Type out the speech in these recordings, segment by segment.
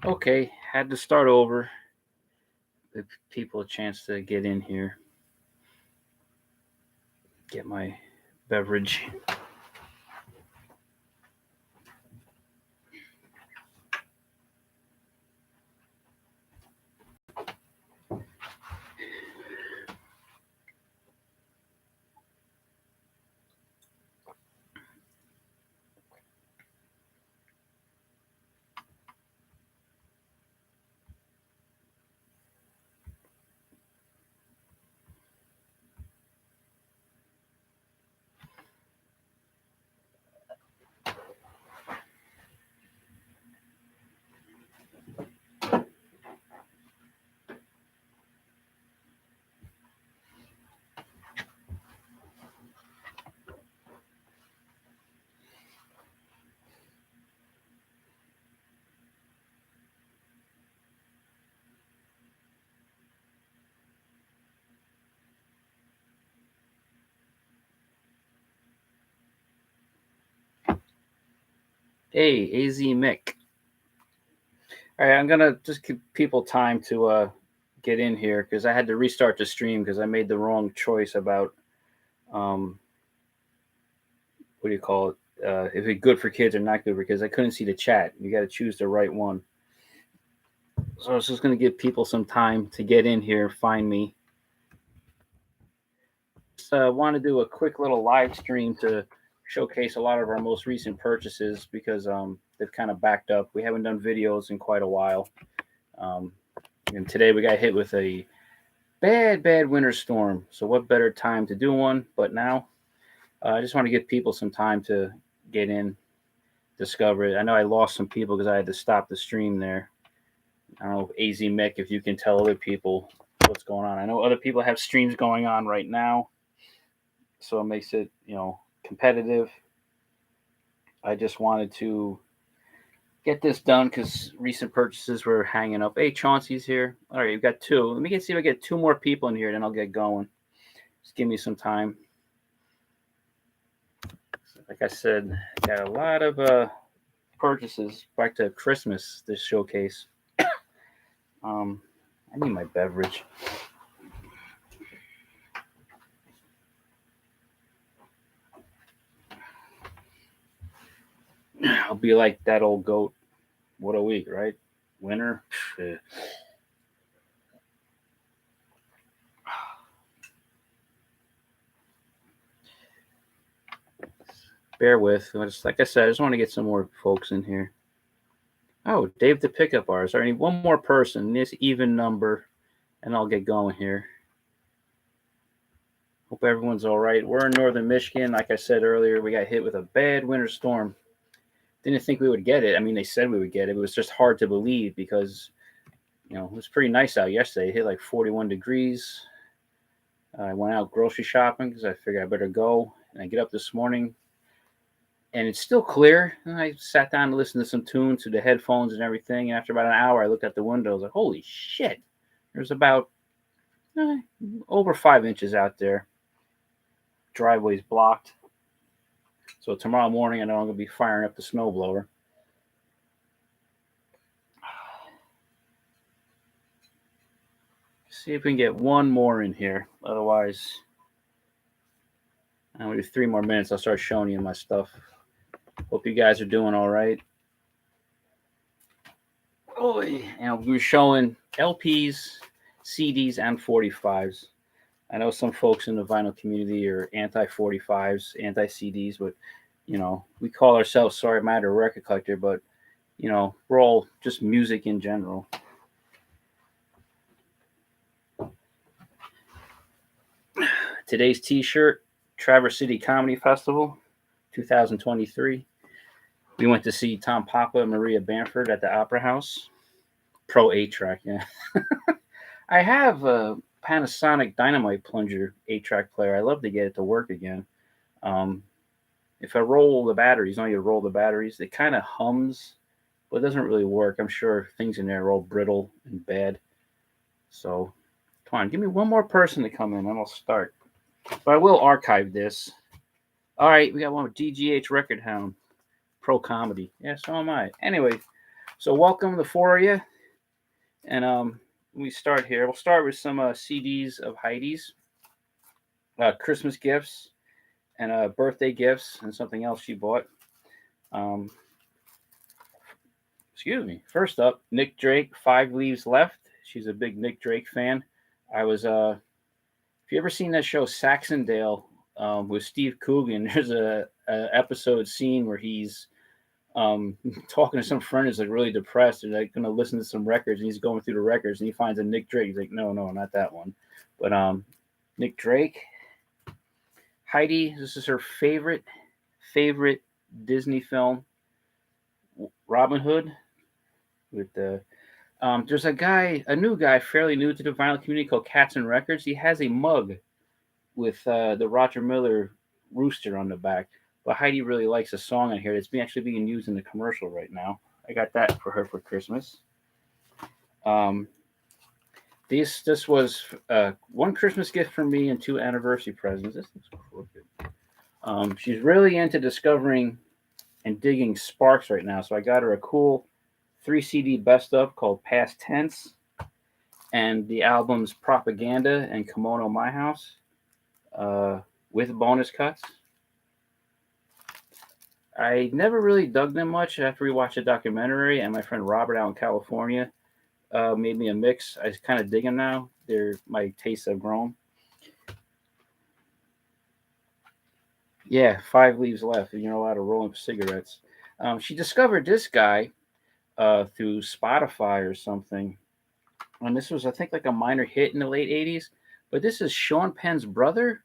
Okay, had to start over. Give people a chance to get in here. Get my beverage. Hey, AZ Mick. All right, I'm gonna just give people time to get in here because I had to restart the stream because I made the wrong choice about um, what do you call it? If it's good for kids or not good because I couldn't see the chat. You got to choose the right one. So I was just gonna give people some time to get in here, find me. Just want to do a quick little live stream to showcase a lot of our most recent purchases because they've kind of backed up. We haven't done videos in quite a while. Um, and today we got hit with a bad winter storm. So what better time to do one but now? I just want to give people some time to get in, discover it. I know I lost some people because I had to stop the stream there. I don't know, AZ Mick, if you can tell other people what's going on. I know other people have streams going on right now, so it makes it, competitive. I just wanted to get this done because recent purchases were hanging up. Hey, Chauncey's here. All right, you've got two. Let me see if I get two more people in here, then I'll get going. Just give me some time. Like I said, got a lot of purchases back to Christmas this showcase. I need my beverage. I'll be like that old goat. What a week, right? Winter. Bear with. Like I said, I just want to get some more folks in here. Oh, Dave the pickup artist. I need one more person. This even number, and I'll get going here. Hope everyone's all right. We're in northern Michigan. Like I said earlier, we got hit with a bad winter storm. Didn't think we would get it. I mean, they said we would get it. It was just hard to believe because, it was pretty nice out yesterday. It hit like 41 degrees. I went out grocery shopping because I figured I better go. And I get up this morning, and it's still clear. And I sat down to listen to some tunes through the headphones and everything. And after about an hour, I looked at the window. I was like, holy shit. There's about over 5 inches out there. Driveway's blocked. So tomorrow morning, I know I'm going to be firing up the snowblower. See if we can get one more in here. Otherwise, I'm going to do 3 more minutes. I'll start showing you my stuff. Hope you guys are doing all right. Oh, we're showing LPs, CDs, and 45s. I know some folks in the vinyl community are anti-45s, anti-CDs, but, we call ourselves Sorry Matter Record Collector, but, we're all just music in general. Today's t-shirt, Traverse City Comedy Festival, 2023. We went to see Tom Papa and Maria Bamford at the Opera House. Pro 8-track, yeah. I have a Panasonic Dynamite Plunger 8-track player. I love to get it to work again. If I roll the batteries, you roll the batteries, it kind of hums, but it doesn't really work. I'm sure things in there are all brittle and bad. So, come on, give me one more person to come in and I'll start. But I will archive this. All right, we got one with DGH Record Hound. Pro comedy. Yeah, so am I. Anyway, So welcome the four of you, and we start here. We'll start with some CDs of Heidi's, Christmas gifts, and birthday gifts, and something else she bought. Um, excuse me. First up, Nick Drake, Five Leaves Left. She's a big Nick Drake fan. I was if you ever seen that show Saxondale with Steve Coogan, there's a episode scene where he's talking to some friend who's like really depressed and like gonna listen to some records, and he's going through the records and he finds a Nick Drake. He's like, no, not that one. But Nick Drake. Heidi, this is her favorite Disney film, Robin Hood. With the there's a new guy, fairly new to the vinyl community called Cats and Records. He has a mug with the Roger Miller rooster on the back. But Heidi really likes a song on here that's actually being used in the commercial right now. I got that for her for Christmas. This was one Christmas gift from me and two anniversary presents. This looks crooked. She's really into discovering and digging Sparks right now, so I got her a cool 3 CD best of called Past Tense, and the albums Propaganda and Kimono My House, with bonus cuts. I never really dug them much after we watched a documentary, and my friend Robert out in California made me a mix. I kind of dig them now. My tastes have grown. Yeah, 5 Leaves Left. You're not allowed to roll up cigarettes. She discovered this guy through Spotify or something. And this was, I think, like a minor hit in the late 80s. But this is Sean Penn's brother,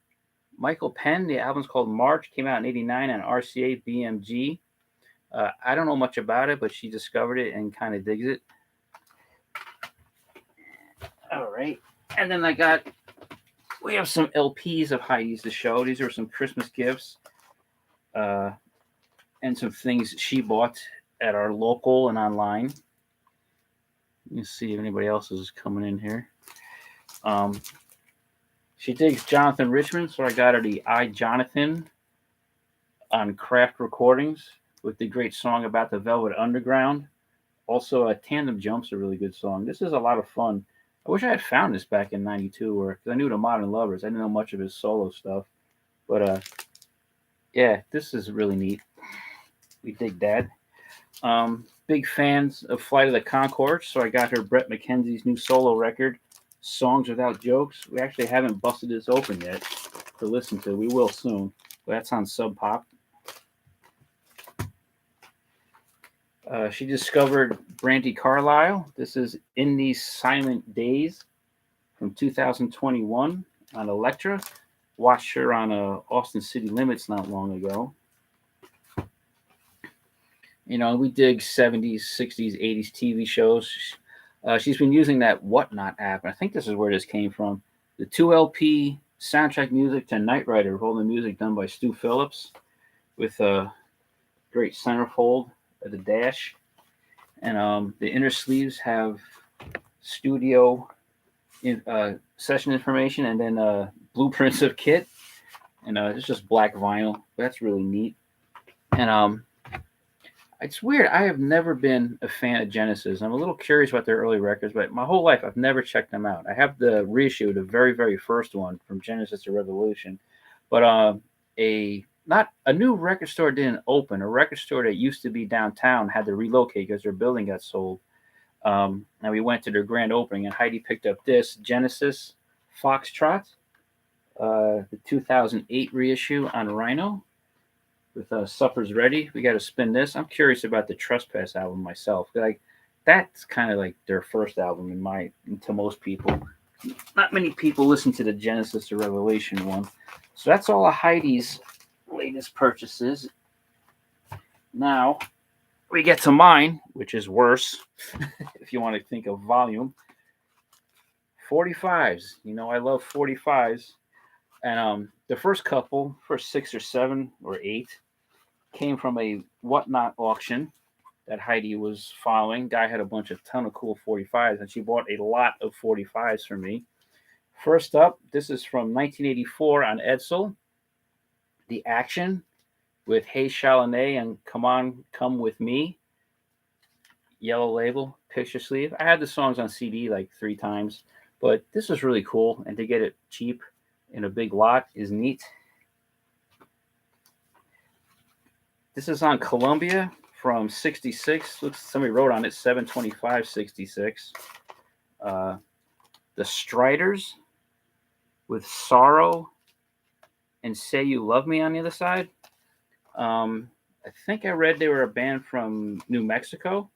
Michael Penn. The album's called March, came out in 89 on RCA BMG. I don't know much about it, but she discovered it and kind of digs it. All right. And then we have some LPs of Heidi's to show. These are some Christmas gifts and some things she bought at our local and online. Let's see if anybody else is coming in here. She digs Jonathan Richman, so I got her the I, Jonathan on Craft Recordings with the great song about the Velvet Underground. Also, Tandem Jump's a really good song. This is a lot of fun. I wish I had found this back in '92, because I knew the Modern Lovers. I didn't know much of his solo stuff. But, yeah, this is really neat. We dig that. Big fans of Flight of the Conchords, so I got her Brett McKenzie's new solo record, Songs Without Jokes. We actually haven't busted this open yet to listen to. We will soon. But that's on Sub Pop. She discovered Brandi Carlile. This is In These Silent Days from 2021 on Elektra. Watched her on Austin City Limits not long ago. We dig 70s, 60s, 80s TV shows. She's been using that Whatnot app, and I think this is where this came from. The 2LP soundtrack music to Knight Rider, with all the music done by Stu Phillips, with a great centerfold at the dash. And the inner sleeves have studio session information, and then blueprints of kit. And it's just black vinyl. That's really neat. And it's weird. I have never been a fan of Genesis. I'm a little curious about their early records, but my whole life I've never checked them out. I have the reissue, the very, very first one from Genesis to Revolution. But not a new record store didn't open. A record store that used to be downtown had to relocate because their building got sold. And we went to their grand opening, and Heidi picked up this Genesis Foxtrot, the 2008 reissue on Rhino. With Supper's Ready. We got to spin this. I'm curious about the Trespass album myself. That's kind of like their first album to most people. Not many people listen to the Genesis or Revelation one. So that's all of Heidi's latest purchases. Now we get to mine, which is worse if you want to think of volume. 45s. I love 45s. And the first 6 or 7 or 8, came from a Whatnot auction that Heidi was following. Guy had a ton of cool 45s, and she bought a lot of 45s for me. First up, this is from 1984 on Edsel. The Action with Hey Chalamet and Come On, Come With Me. yellow label, picture sleeve. I had the songs on CD like 3 times, but this was really cool, and to get it cheap in a big lot is neat. This is on Columbia from 66. Looks somebody wrote on it 7/25/66. The Striders with Sorrow and Say You Love Me on the other side. I think I read they were a band from New Mexico.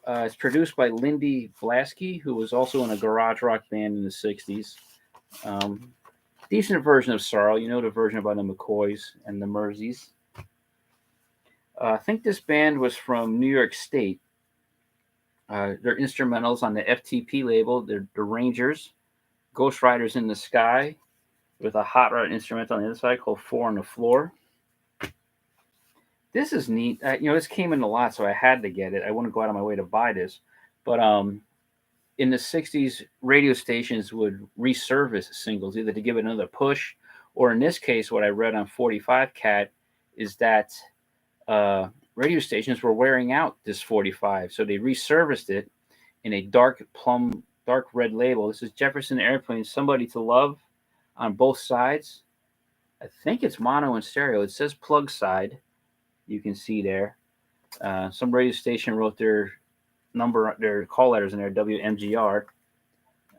It's produced by Lindy Blasky, who was also in a garage rock band in the 60s. Decent version of Sorrow. You know the version about the McCoys and the Merseys. I think this band was from New York State. They're instrumentals on the FTP label. They're the Rangers, Ghost Riders in the Sky, with a hot rod instrumental on the other side called Four on the Floor. This is neat. This came in a lot, so I had to get it. I wouldn't go out of my way to buy this. But in the 60s, radio stations would resurface singles, either to give it another push, or in this case, what I read on 45 Cat is that radio stations were wearing out this 45, so they resurfaced it in a dark red label. This is Jefferson Airplane, Somebody to Love, on both sides. I think it's mono and stereo. It says plug side. You can see there. Some radio station wrote their call letters in there, WMGR.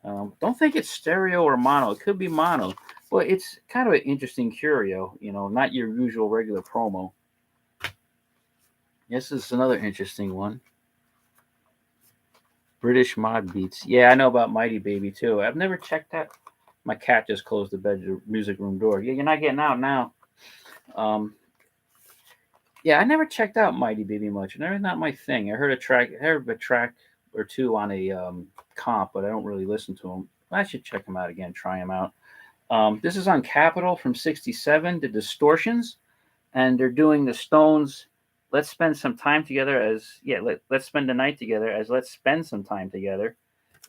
Don't think it's stereo or mono. It could be mono, but it's kind of an interesting curio. Not your usual regular promo. This is another interesting one. British Mod Beats. Yeah, I know about Mighty Baby too. I've never checked that. My cat just closed the bedroom music room door. Yeah, you're not getting out now. Yeah, I never checked out Mighty Baby much. They're not my thing. I heard a track or two on a comp, but I don't really listen to them. I should check them out again, try them out. This is on Capitol from 67, The Distortions, and they're doing the Stones' Let's Spend Some Time Together let's spend the night together as let's spend some time together.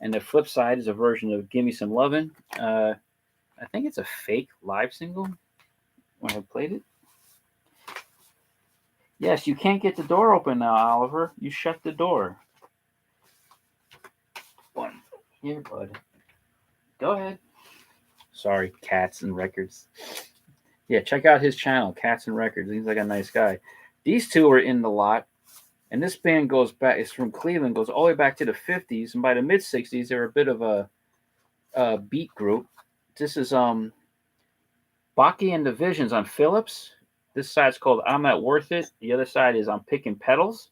And the flip side is a version of Gimme Some Lovin'. I think it's a fake live single when I played it. Yes, you can't get the door open now, Oliver. You shut the door. One. Here, bud. Go ahead. Sorry, Cats and Records. Yeah, check out his channel, Cats and Records. He's like a nice guy. These two are in the lot, and this band goes back. It's from Cleveland, goes all the way back to the 50s, and by the mid 60s, they're a bit of a beat group. This is Baki and the Visions on Philips. This side's called I'm Not Worth It. The other side is I'm Picking Petals.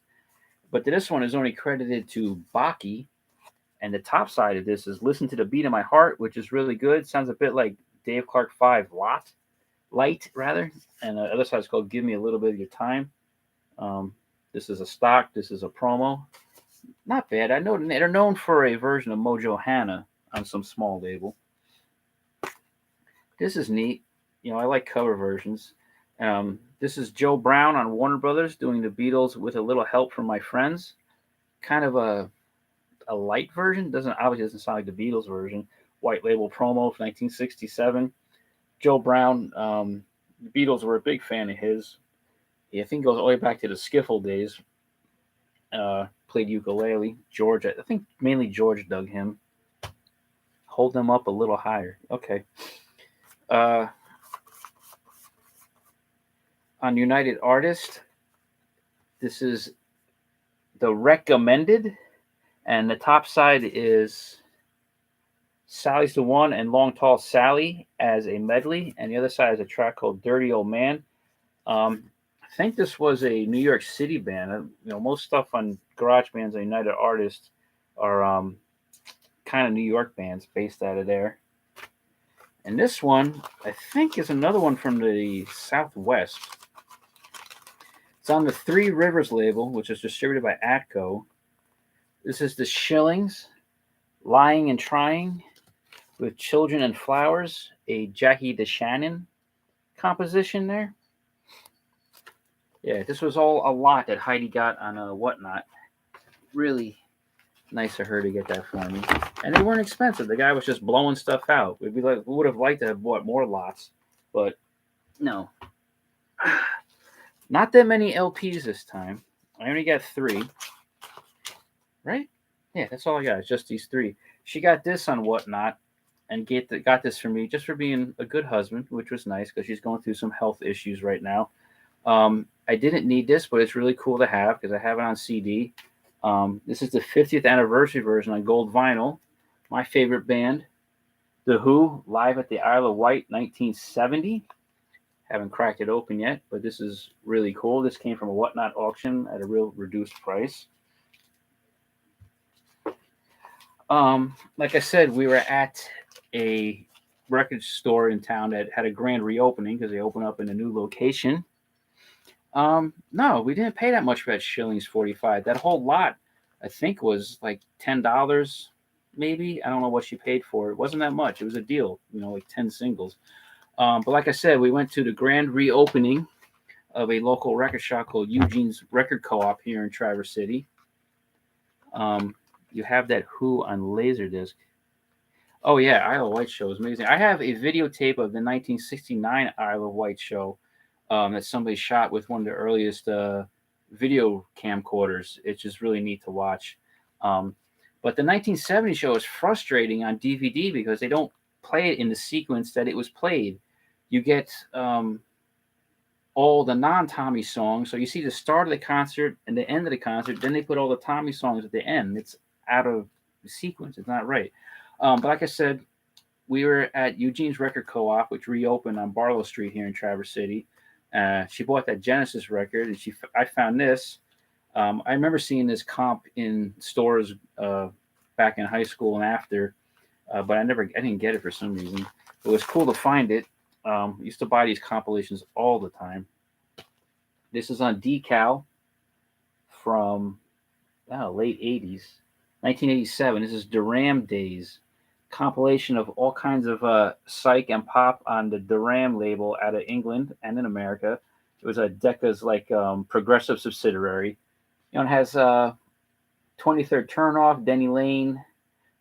But this one is only credited to Baki. And the top side of this is Listen to the Beat of My Heart, which is really good. Sounds a bit like Dave Clark 5 Light, rather. And the other side is called Give Me a Little Bit of Your Time. This is a stock. This is a promo. Not bad. I know they're known for a version of Mojo Hannah on some small label. This is neat. I like cover versions. This is Joe Brown on Warner Brothers doing the Beatles with a little help from my friends. Kind of a light version. Obviously doesn't sound like the Beatles version. White label promo from 1967. Joe Brown, the Beatles were a big fan of his. I think it goes all the way back to the skiffle days. Played ukulele. George, I think mainly George dug him. Hold them up a little higher. Okay. On United Artists, this is the Recommended, and the top side is Sally's the One and Long Tall Sally as a medley, and the other side is a track called Dirty Old Man. I think this was a New York City band. Most stuff on garage bands and United Artists are kind of New York bands based out of there. And this one, I think, is another one from the Southwest. It's on the Three Rivers label, which is distributed by Atco. This is the Shillings, Lying and Trying, with Children and Flowers, a Jackie DeShannon composition there. Yeah, this was all a lot that Heidi got on Whatnot. Really nice of her to get that for me. And they weren't expensive. The guy was just blowing stuff out. We would have liked to have bought more lots, but no. Not that many LPs this time. I only got 3. right? Yeah, that's all I got. It's just these three. She got this on Whatnot and got this for me just for being a good husband, which was nice because she's going through some health issues right now. I didn't need this, but it's really cool to have because I have it on CD. This is the 50th anniversary version on gold vinyl. My favorite band, The Who, live at the Isle of Wight, 1970. Haven't cracked it open yet, but this is really cool. This came from a Whatnot auction at a real reduced price. Like I said, we were at a record store in town that had a grand reopening because they opened up in a new location. No, we didn't pay that much for that shillings 45. That whole lot, I think, was like $10, maybe. I don't know what she paid for it. It wasn't that much. It was a deal, like 10 singles. But like I said, we went to the grand reopening of a local record shop called Eugene's Record Co-op here in Traverse City. You have that Who on Laserdisc. Oh yeah, Isle of Wight show is amazing. I have a videotape of the 1969 Isle of Wight show that somebody shot with one of the earliest video camcorders. It's just really neat to watch. Um, but the 1970 show is frustrating on DVD because they don't play it in the sequence that it was played. You get all the non-Tommy songs. So you see the start of the concert and the end of the concert. Then they put all the Tommy songs at the end. It's out of the sequence. It's not right. But like I said, we were at Eugene's Record Co-op, which reopened on Barlow Street here in Traverse City. She bought that Genesis record, and I found this. I remember seeing this comp in stores back in high school and after, but I didn't get it for some reason. It was cool to find it. I used to buy these compilations all the time. This is on decal from late 80s, 1987. This is Duram Days, compilation of all kinds of psych and pop on the Duram label out of England and in America. It was a Decca's progressive subsidiary. It has 23rd Turnoff, Denny Lane,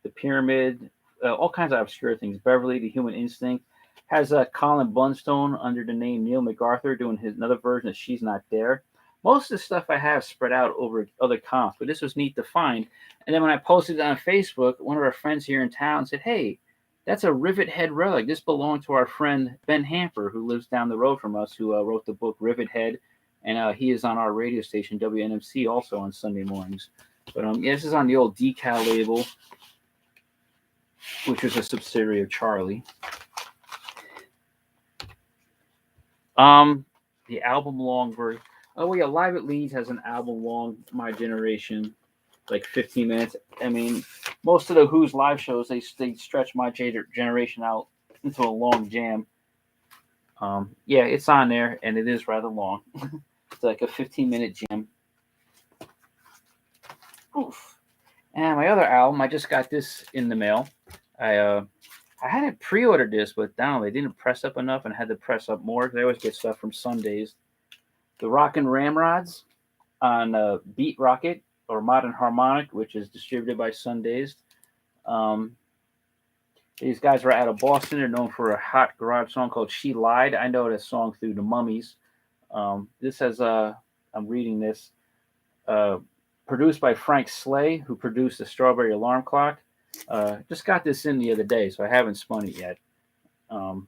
The Pyramid, all kinds of obscure things. Beverly, The Human Instinct. Has Colin Blunstone under the name Neil MacArthur doing another version of She's Not There. Most of the stuff I have spread out over other comps, but this was neat to find. And then when I posted it on Facebook, one of our friends here in town said, "Hey, that's a Rivet Head relic. This belonged to our friend Ben Hamper, who lives down the road from us, who wrote the book Rivet Head, and he is on our radio station WNMC also on Sunday mornings." But yeah, this is on the old decal label, which was a subsidiary of Charlie. The album long version. Oh yeah, Live at Leeds has an album long, My Generation, like 15 minutes. I mean, most of the Who's live shows they stretch My Generation out into a long jam. Yeah, it's on there and it is rather long. It's like a 15-minute jam. Oof. And my other album, I just got this in the mail. I hadn't pre-ordered this, but down they didn't press up enough and had to press up more because I always get stuff from Sundays. The Rockin' Ramrods on Beat Rocket or Modern Harmonic, which is distributed by Sundays. These guys are out of Boston. They're known for a hot garage song called She Lied. I know that song through the Mummies. This has, I'm reading this, produced by Frank Slay, who produced the Strawberry Alarm Clock. Just got this in the other day, so I haven't spun it yet. I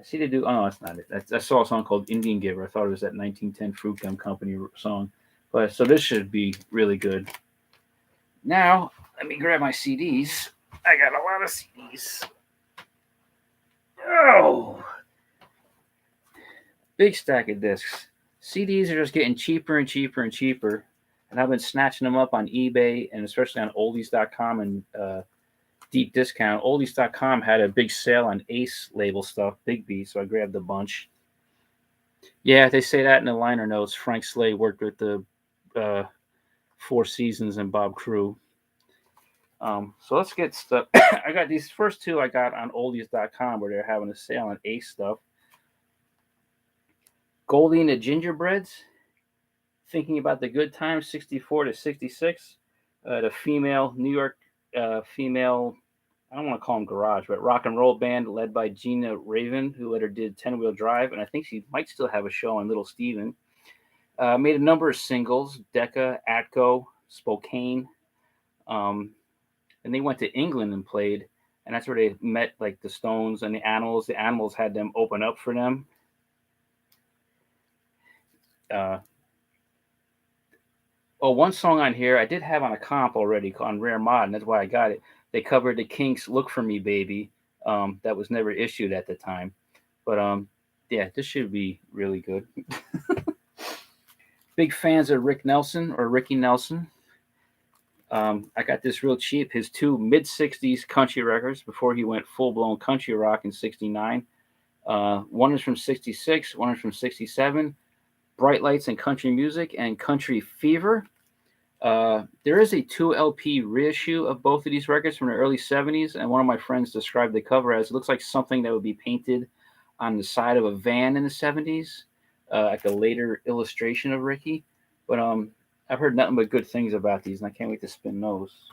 see they do. Oh no, that's not it. I saw a song called Indian Giver. I thought it was that 1910 Fruit Gum Company song, but so this should be really good. Now let me grab my CDs. I got a lot of CDs. Oh, big stack of discs. CDs are just getting cheaper and cheaper and cheaper. And I've been snatching them up on eBay and especially on oldies.com and deep discount. Oldies.com had a big sale on Ace label stuff, Big B, so I grabbed a bunch. Yeah, they say that in the liner notes. Frank Slay worked with the Four Seasons and Bob Crew. So let's get stuff. I got these first two I got on oldies.com where they're having a sale on Ace stuff. Goldie and the Gingerbreads. Thinking About the Good Times, 64 to 66. The female, New York female, I don't want to call them garage, but rock and roll band led by Gina Raven, who later did 10 Wheel Drive, and I think she might still have a show on Little Steven. Made a number of singles, Decca, Atco, Spokane. And they went to England and played, and that's where they met like the Stones and the Animals. The Animals had them open up for them. Uh, One song on here I did have on a comp already on Rare Mod, and that's why I got it. They covered the Kinks' "Look for Me, Baby." That was never issued at the time, but yeah, this should be really good. Big fans of Rick Nelson or Ricky Nelson. I got this real cheap. His two mid '60s country records before he went full blown country rock in '69. One is from '66, one is from '67. Bright Lights and Country Music and Country Fever. There is a 2 LP reissue of both of these records from the early '70s, and one of my friends described the cover as it looks like something that would be painted on the side of a van in the '70s, like a later illustration of Ricky. But I've heard nothing but good things about these, and I can't wait to spin those.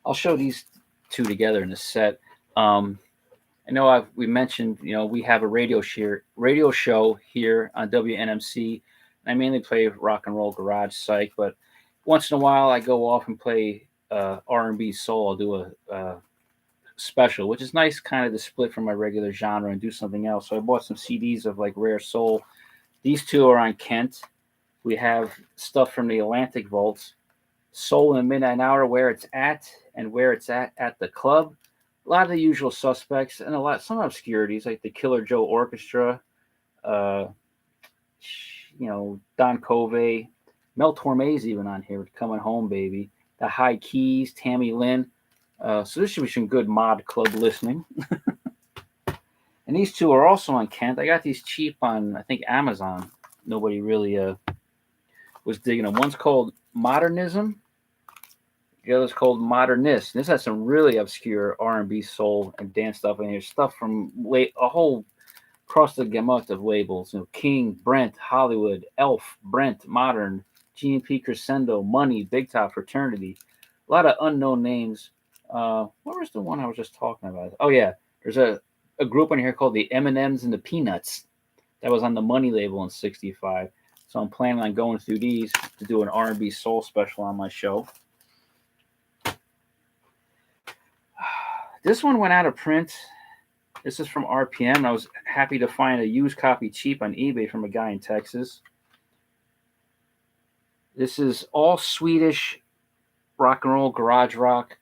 I'll show these two together in a set. I know we mentioned, we have a radio show here on WNMC. I mainly play rock and roll garage psych, but once in a while I go off and play R&B soul. I'll do a special, which is nice, kind of to split from my regular genre and do something else. So I bought some CDs of like rare soul. These two are on Kent. We have stuff from the Atlantic Vaults, Soul in the Midnight Hour, Where It's At, and Where It's At the Club. A lot of the usual suspects and some obscurities like the Killer Joe Orchestra, Don Covey, Mel Torme's even on here with Coming Home Baby, the High Keys, Tammy Lynn. So this should be some good mod club listening. And these two are also on Kent. I got these cheap on, I think, Amazon. Nobody really was digging them. One's called Modernism. The other's called Modernist. This has some really obscure R&B, soul, and dance stuff in here. Stuff from a whole across the gamut of labels. King, Brent, Hollywood, Elf, Brent, Modern, G&P Crescendo, Money, Big Top, Fraternity. A lot of unknown names. What was the one I was just talking about? Oh, yeah. There's a group in here called the M&Ms and the Peanuts. That was on the Money label in '65. So I'm planning on going through these to do an R&B soul special on my show. This one went out of print. This is from RPM. I was happy to find a used copy cheap on eBay from a guy in Texas. This is all Swedish rock and roll, garage rock,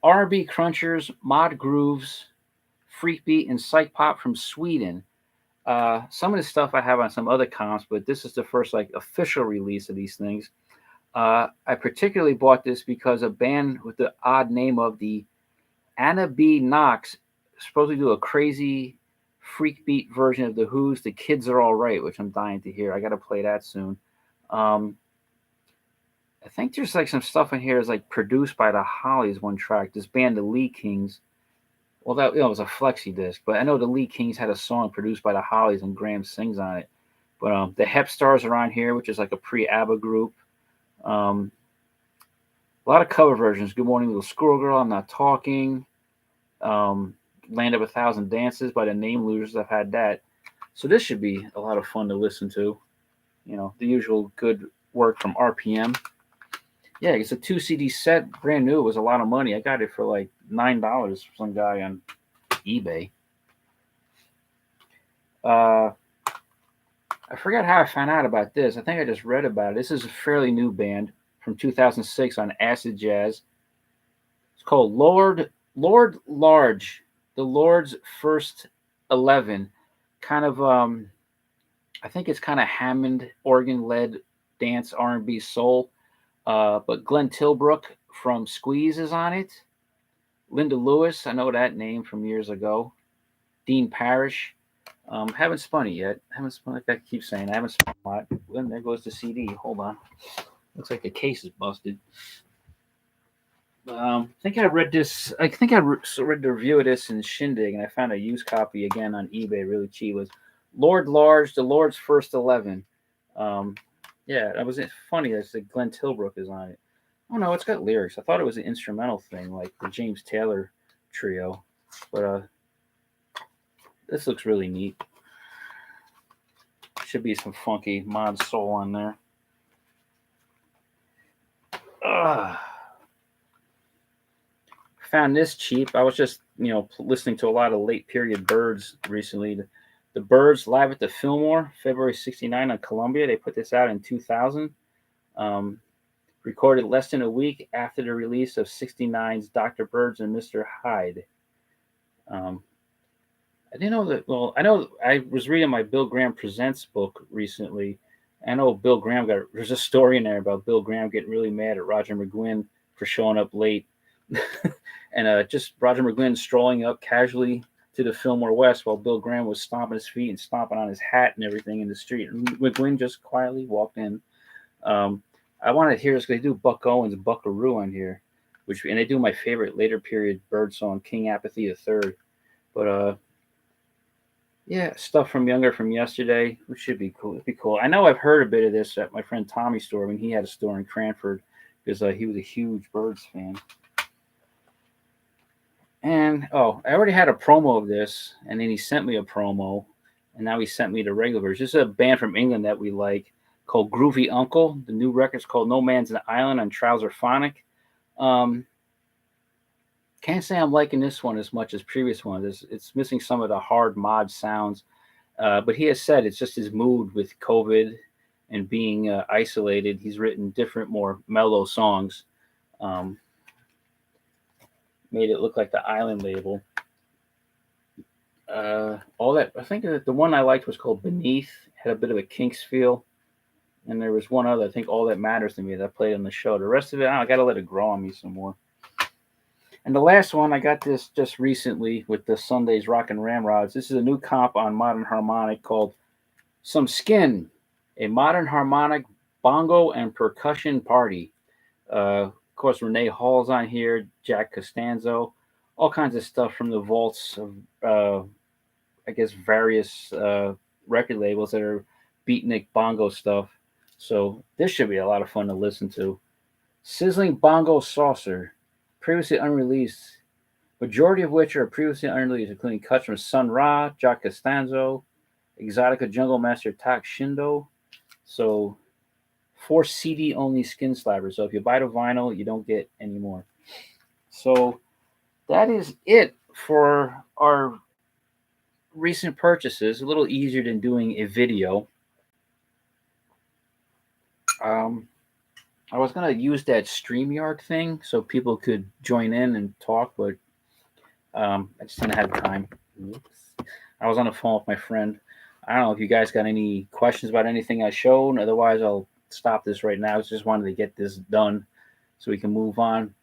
R&B crunchers, mod grooves, freak beat, and psych pop from Sweden. Some of the stuff I have on some other comps, but this is the first official release of these things. I particularly bought this because a band with the odd name of the Anna B. Knox supposed to do a crazy freak beat version of the Who's "The Kids Are All Right," which I'm dying to hear. I got to play that soon. I think there's some stuff in here is produced by the Hollies. One track, this band, the Lee Kings. Well, that was a flexi disc, but I know the Lee Kings had a song produced by the Hollies and Graham sings on it. But the Hep Stars are on here, which is like a pre-ABBA group. A lot of cover versions. Good Morning Little Squirrel Girl, I'm Not Talking. Land of a Thousand Dances by the Name Losers. I've had that. So this should be a lot of fun to listen to. The usual good work from RPM. Yeah, it's a 2 CD set, brand new. It was a lot of money. I got it for $9 from some guy on eBay. I forgot how I found out about this. I think I just read about it. This is a fairly new band from 2006 on Acid Jazz. It's called Lord Large, the Lord's First 11. Kind of, I think it's kind of Hammond organ-led dance, R&B, soul. But Glenn Tilbrook from Squeeze is on it. Linda Lewis, I know that name from years ago. Dean Parrish. Haven't spun it yet. Like I keep saying, I haven't spun a lot. Well, there goes the CD. Hold on. Looks like the case is busted. I think I read this. I think I read the review of this in Shindig, and I found a used copy again on eBay, really cheap. It was Lord Large, the Lord's First 11. Yeah, that was funny. That's Glenn Tilbrook is on it. Oh no, it's got lyrics. I thought it was an instrumental thing, like the James Taylor trio. But this looks really neat. Should be some funky mod soul on there. Ugh. Found this cheap. I was just, listening to a lot of late period Birds recently. The Birds live at the Fillmore, February 69 on Columbia. They put this out in 2000. Recorded less than a week after the release of 69's Dr. Birds and Mr. Hyde. I didn't know that. Well, I know I was reading my Bill Graham Presents book recently. I know Bill Graham there's a story in there about Bill Graham getting really mad at Roger McGuinn for showing up late. And just Roger McGuinn strolling up casually to the Fillmore West while Bill Graham was stomping his feet and stomping on his hat and everything in the street. And McGuinn just quietly walked in. I want to hear this because they do Buck Owens' Buckaroo on here, and they do my favorite later period Bird song, King Apathy III. But yeah, stuff from yesterday, which should be cool. It'd be cool. I know I've heard a bit of this at my friend Tommy's store when he had a store in Cranford, because he was a huge Birds fan. And I already had a promo of this, and then he sent me a promo, and now he sent me the regular version. This is a band from England that we like called Groovy Uncle. The new record's called No Man's an Island on Trouser Phonic. Can't say I'm liking this one as much as previous ones. It's missing some of the hard mod sounds, but he has said it's just his mood with COVID and being isolated. He's written different, more mellow songs. Made it look like the Island label. All that, I think the one I liked was called Beneath. Had a bit of a Kinks feel, and there was one other, I think, All That Matters to Me, that I played on the show. The rest of it, I gotta let it grow on me some more. And the last one, I got this just recently with the Sunday's Rockin' Ramrods. This is a new comp on Modern Harmonic called Some Skin, a modern harmonic bongo and percussion party. Of course, Renee Hall's on here, Jack Costanzo, all kinds of stuff from the vaults of, I guess, various record labels that are beatnik bongo stuff. So this should be a lot of fun to listen to. Sizzling Bongo Saucer, previously unreleased, majority of which are previously unreleased, including cuts from Sun Ra, Jack Costanzo, Exotica Jungle Master Tak Shindo. So 4 CD only Skin Slappers. So if you buy the vinyl, you don't get any more. So that is it for our recent purchases. A little easier than doing a video. I was going to use that StreamYard thing so people could join in and talk, but I just didn't have time. Oops. I was on the phone with my friend. I don't know if you guys got any questions about anything I showed. Otherwise, I'll stop this right now. I just wanted to get this done so we can move on.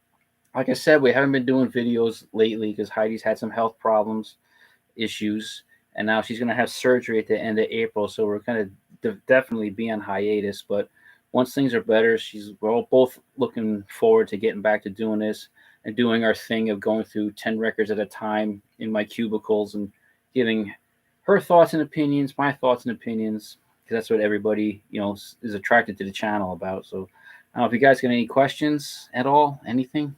Like I said, we haven't been doing videos lately because Heidi's had some health issues, and now she's going to have surgery at the end of April, so we're going to definitely be on hiatus. But once things are better, we're all both looking forward to getting back to doing this and doing our thing of going through 10 records at a time in my cubicles and giving her thoughts and opinions, my thoughts and opinions, because that's what everybody, is attracted to the channel about. So I don't know if you guys got any questions at all, anything.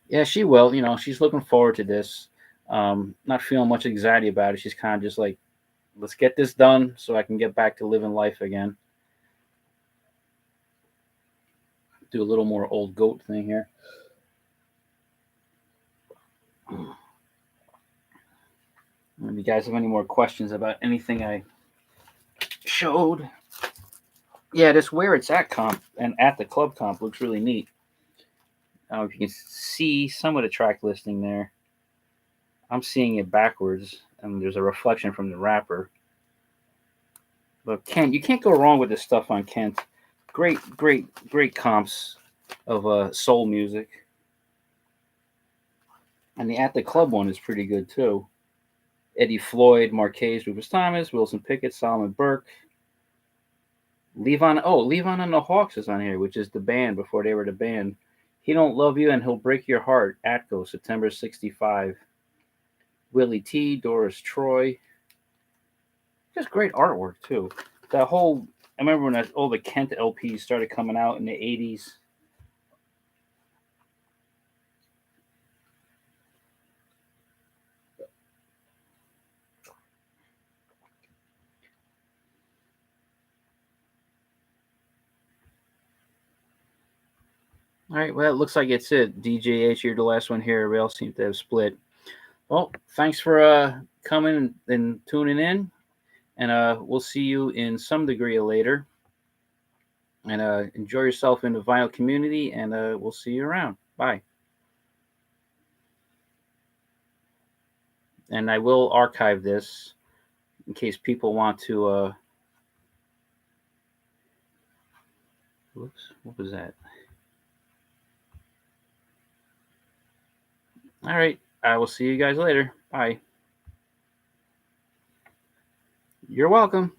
Yeah, she will. She's looking forward to this. Not feeling much anxiety about it. She's kind of just like, let's get this done so I can get back to living life again. Do a little more old goat thing here. If you guys have any more questions about anything I showed. Yeah, this Where It's At comp and At the Club comp looks really neat. I don't know if you can see some of the track listing there. I'm seeing it backwards, and there's a reflection from the wrapper. But Kent, you can't go wrong with this stuff on Kent. Great comps of soul music. And the At the Club one is pretty good too. Eddie Floyd, Marquez, Rufus Thomas, Wilson Pickett, Solomon Burke. Levon and the Hawks is on here, which is the band before they were the band. He Don't Love You and He'll Break Your Heart, Atco, September 65. Willie T, Doris Troy. Just great artwork too. I remember when all the Kent LPs started coming out in the 80s. All right. Well, it looks like it's it. DJH, you're the last one here. We all seem to have split. Well, thanks for coming and tuning in, and we'll see you in some degree later. And enjoy yourself in the vinyl community, and we'll see you around. Bye. And I will archive this in case people want to. Whoops, what was that? All right. I will see you guys later. Bye. You're welcome.